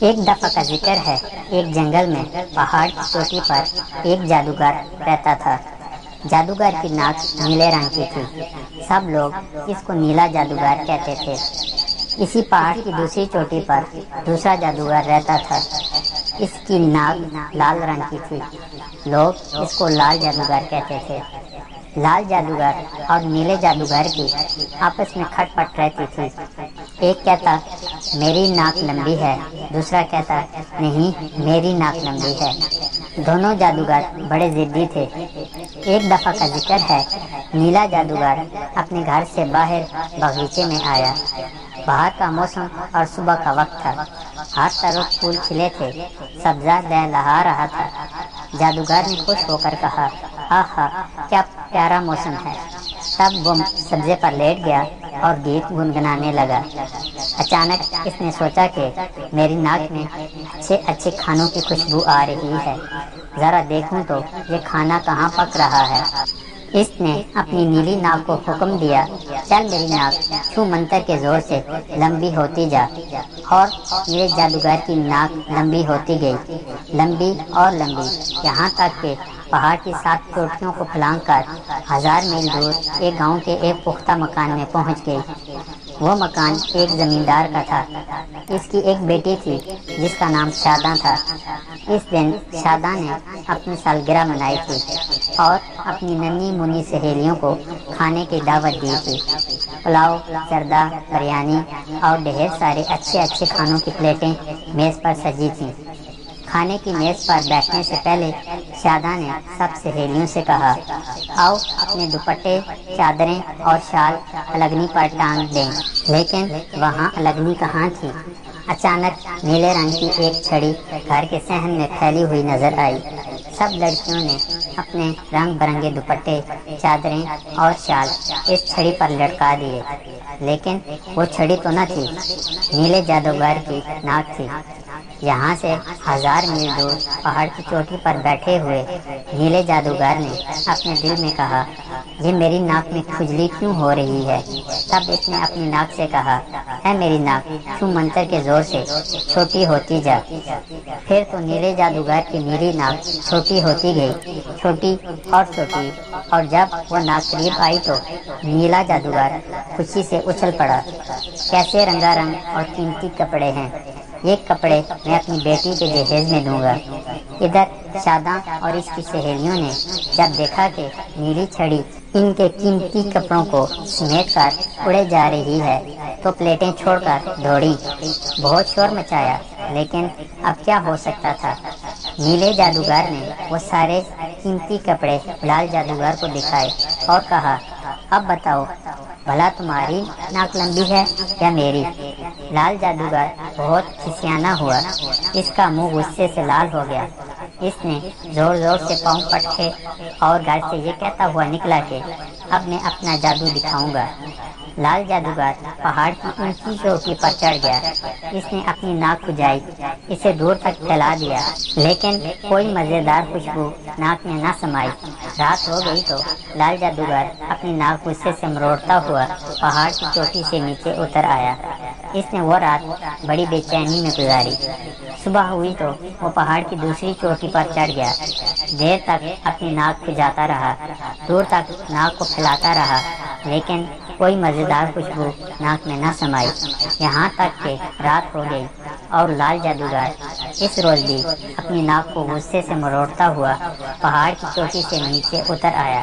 ایک دفعہ کا ذکر ہے، ایک جنگل میں پہاڑ کی چوٹی پر ایک جادوگر رہتا تھا۔ جادوگر کی ناک نیلے رنگ کی تھی۔ سب لوگ اس کو نیلا جادوگر کہتے تھے۔ اسی پہاڑ کی دوسری چوٹی پر دوسرا جادوگر رہتا تھا۔ اس کی ناک لال رنگ کی تھی۔ لوگ اس کو لال جادوگر کہتے تھے۔ لال جادوگر اور نیلے جادوگر کی آپس میں کھٹ پٹ رہتی تھی۔ ایک کہتا میری ناک لمبی ہے، دوسرا کہتا نہیں میری ناک لمبی ہے۔ دونوں جادوگر بڑے ضدی تھے۔ ایک دفعہ کا ذکر ہے، نیلا جادوگر اپنے گھر سے باہر باغیچے میں آیا۔ باہر کا موسم اور صبح کا وقت تھا۔ ہر طرف پھول کھلے تھے، سبزہ لہلہا رہا تھا۔ جادوگر نے خوش ہو کر کہا، آہا کیا پیارا موسم ہے۔ تب وہ سبزے پر لیٹ گیا اور گیت گنگنانے لگا۔ اچانک اس نے سوچا کہ میری ناک میں اچھے اچھے کھانوں کی خوشبو آ رہی ہے، ذرا دیکھوں تو یہ کھانا کہاں پک رہا ہے۔ اس نے اپنی نیلی ناک کو حکم دیا، چل میری ناک چھو منتر کے زور سے لمبی ہوتی جا۔ اور نیلے جادوگر کی ناک لمبی ہوتی گئی، لمبی اور لمبی، یہاں تک کہ پہاڑ کی 7 چوٹیوں کو پھلانگ کر 1000 میل دور ایک گاؤں کے ایک پختہ مکان میں پہنچ گئی۔ وہ مکان ایک زمیندار کا تھا۔ اس کی ایک بیٹی تھی جس کا نام شاداں تھا۔ اس دن شاداں نے اپنی سالگرہ منائی تھی اور اپنی ننھی منھی سہیلیوں کو کھانے کی دعوت دی تھی۔ پلاؤ، زردہ، بریانی اور ڈھیر سارے اچھے اچھے کھانوں کی پلیٹیں میز پر سجی تھیں۔ کھانے کی میز پر بیٹھنے سے پہلے شاداں نے سب سہیلیوں سے کہا، آؤ اپنے دوپٹے، چادریں اور شال الگنی پر ٹانگ دیں۔ لیکن وہاں الگنی کہاں تھی؟ اچانک نیلے رنگ کی ایک چھڑی گھر کے صحن میں پھیلی ہوئی نظر آئی۔ سب لڑکیوں نے اپنے رنگ برنگے دوپٹے، چادریں اور شال اس چھڑی پر لٹکا دیے، لیکن وہ چھڑی تو نہ تھی، نیلے جادوگر کی ناک تھی۔ یہاں سے 1000 میل دور پہاڑ کی چوٹی پر بیٹھے ہوئے نیلے جادوگر نے اپنے دل میں کہا، یہ میری ناک میں کھجلی کیوں ہو رہی ہے؟ تب اس نے اپنی ناک سے کہا، اے میری ناک چھو منتر کے زور سے چھوٹی ہوتی جا۔ پھر تو نیلے جادوگر کی نیلی ناک چھوٹی ہوتی گئی، چھوٹی اور چھوٹی، اور جب وہ ناک قریب آئی تو نیلا جادوگر خوشی سے اچھل پڑا۔ کیسے رنگا رنگ اور قیمتی کپڑے ہیں، یہ کپڑے میں اپنی بیٹی کے جہیز میں دوں گا۔ ادھر شاداں اور اس کی سہیلیوں نے جب دیکھا کہ نیلی چھڑی ان کے قیمتی کپڑوں کو سمیٹ کر اڑے جا رہی ہے تو پلیٹیں چھوڑ کر دوڑی، بہت شور مچایا، لیکن اب کیا ہو سکتا تھا؟ نیلے جادوگر نے وہ سارے قیمتی کپڑے لال جادوگر کو دکھائے اور کہا، اب بتاؤ بھلا تمہاری ناک لمبی ہے یا میری؟ لال جادوگر بہت کھسیانہ ہوا، اس کا منہ غصے سے لال ہو گیا۔ اس نے زور زور سے پاؤں پٹکے اور گھر سے یہ کہتا ہوا نکلا کہ اب میں اپنا جادو دکھاؤں گا۔ لال جادوگر پہاڑ کی اونچی چوٹی پر چڑھ گیا۔ اس نے اپنی ناک کھجائی، اسے دور تک پھیلا دیا، لیکن کوئی مزیدار خوشبو ناک میں نہ سمائی۔ رات ہو گئی تو لال جادوگر اپنی ناک غصے سے مروڑتا ہوا پہاڑ کی چوٹی سے نیچے اتر آیا۔ اس نے وہ رات بڑی بے چینی میں گزاری۔ صبح ہوئی تو وہ پہاڑ کی دوسری چوٹی پر چڑھ گیا۔ دیر تک اپنی ناک کھجاتا رہا، دور تک ناک کو پھیلاتا رہا، لیکن کوئی مزیدار خوشبو ناک میں نہ سمائی۔ یہاں تک کہ رات ہو گئی اور لال جادوگر اس روز بھی اپنی ناک کو غصے سے مروڑتا ہوا پہاڑ کی چوٹی سے نیچے اتر آیا۔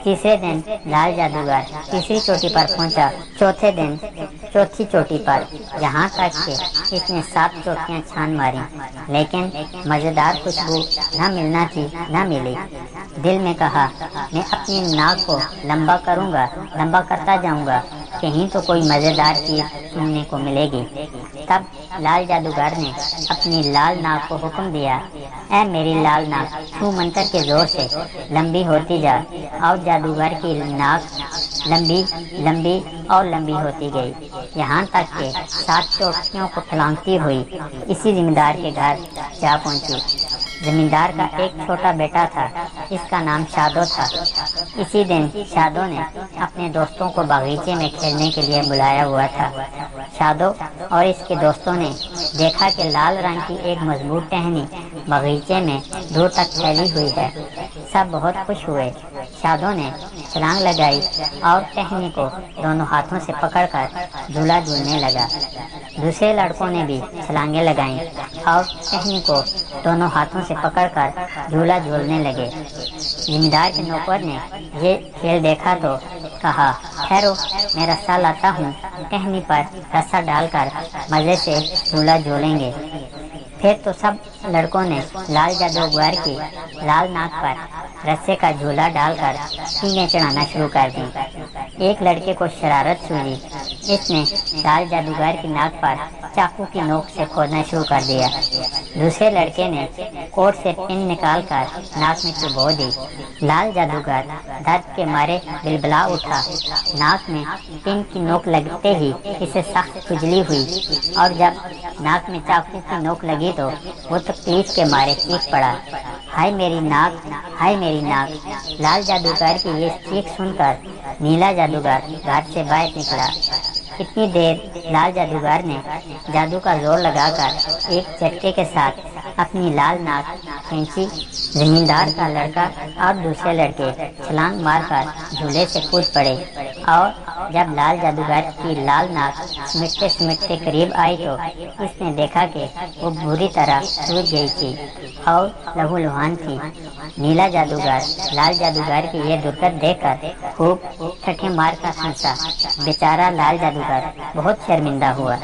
تیسرے دن لال جادوگر تیسری چوٹی پر پہنچا، چوتھے دن چوتھی چوٹی پر، یہاں تک کہ اس نے 7 چوٹیاں چھان ماری، لیکن مزیدار خوشبو نہ ملنا تھی نہ ملی۔ دل میں کہا، میں اپنی ناک کو لمبا کروں گا، لمبا کرتا جاؤں گا، کہیں تو کوئی مزیدار چیز سننے کو ملے گی۔ تب لال جادوگر نے اپنی لال ناک کو حکم دیا، اے میری لال ناک چھو منتر کے زور سے لمبی ہوتی جا۔ اور جادوگر کی ناک لمبی لمبی اور لمبی ہوتی گئی، یہاں تک کہ 7 چوٹیوں کو پھلانگتی ہوئی اسی زمیندار کے گھر جا پہنچی۔ زمیندار کا ایک چھوٹا بیٹا تھا، اس کا نام شادو تھا۔ اسی دن شادو نے اپنے دوستوں کو باغیچے میں کھیلنے کے لیے بلایا ہوا تھا۔ شادو اور اس کے دوستوں نے دیکھا کہ لال رنگ کی ایک مضبوط ٹہنی باغیچے میں دور تک پھیلی ہوئی ہے۔ سب بہت خوش ہوئے۔ شادو نے چھلانگ لگائی اور ٹہنی کو دونوں ہاتھوں سے پکڑ کر جھولا جھولنے لگا۔ دوسرے لڑکوں نے بھی چھلانگیں لگائیں اور ٹہنی کو دونوں ہاتھوں سے پکڑ کر جھولا جھولنے لگے۔ زمیندار کے نوکر نے یہ کھیل دیکھا تو کہا، ٹھہرو، میں رسا لاتا ہوں، ٹہنی پر رسا ڈال کر مزے سے جھولا جھولیں گے۔ پھر تو سب لڑکوں نے لال جادوگر کی لال ناک پر رسے کا جھولا ڈال کر سینگیں چڑھانا شروع کر دی۔ ایک لڑکے کو شرارت سوزی، اس نے لال جادوگر کی ناک پر چاقو کی نوک سے کھودنا شروع کر دیا۔ دوسرے لڑکے نے کوٹ سے پن نکال کر ناک میں چبو دی۔ لال جادوگر درد کے مارے بلبلا اٹھا۔ ناک میں پن کی نوک لگتے ہی اسے سخت کھجلی ہوئی اور جب ناک میں چاقو کی نوک لگی تو وہ تکلیف کے مارے چیخ پڑا، ہائے میری ناک، ہائے میری ناک۔ لال جادوگر کی یہ چیخ سن کر نیلا جادوگر گھر سے باہر نکلا۔ اتنی دیر لال جادوگر نے جادو کا زور لگا کر ایک جھٹکے کے ساتھ اپنی لال ناک کھینچی۔ زمیندار کا لڑکا اور دوسرے لڑکے چھلانگ مار کر جھولے سے کود پڑے اور جب لال جادوگر کی لال ناک سمٹتے سمٹتے قریب آئی تو اس نے دیکھا کہ وہ بری طرح سوج گئی تھی اور لہو لہان تھی۔ نیلا جادوگر لال جادوگر کی یہ درگت دیکھ کر خوب ٹھٹھے مار کر ہنسا۔ بیچارہ لال جادوگر بہت شرمندہ ہوا۔